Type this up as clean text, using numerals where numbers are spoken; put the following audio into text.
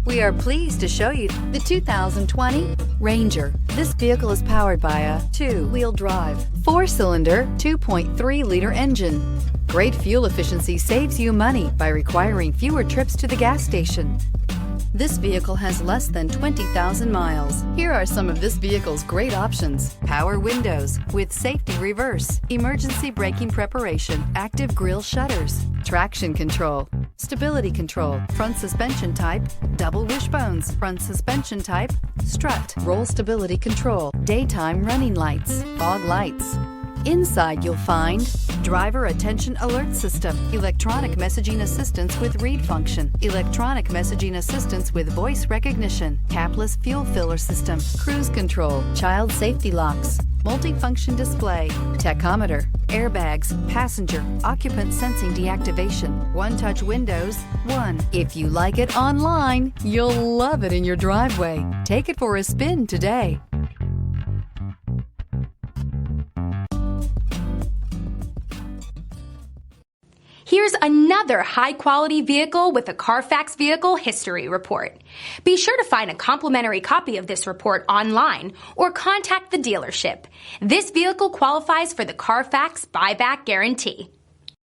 We are pleased to show you the 2020 Ranger. This vehicle is powered by a two-wheel drive, 4-cylinder, 2.3-liter engine. Great fuel efficiency saves you money by requiring fewer trips to the gas station. This vehicle has less than 20,000 miles. Here are some of this vehicle's great options: power windows with safety reverse, emergency braking preparation, active grille shutters, traction control, stability control, front suspension type, double wishbones, front suspension type, strut, roll stability control, daytime running lights, fog lights. Inside you'll find driver attention alert system, electronic messaging assistance with read function, electronic messaging assistance with voice recognition, capless fuel filler system, cruise control, child safety locks, multifunction display, tachometer, airbags, passenger, occupant sensing deactivation, one-touch windows, one. If you like it online, you'll love it in your driveway. Take it for a spin today. Here's another high-quality vehicle with a Carfax Vehicle History Report. Be sure to find a complimentary copy of this report online or contact the dealership. This vehicle qualifies for the Carfax Buyback Guarantee.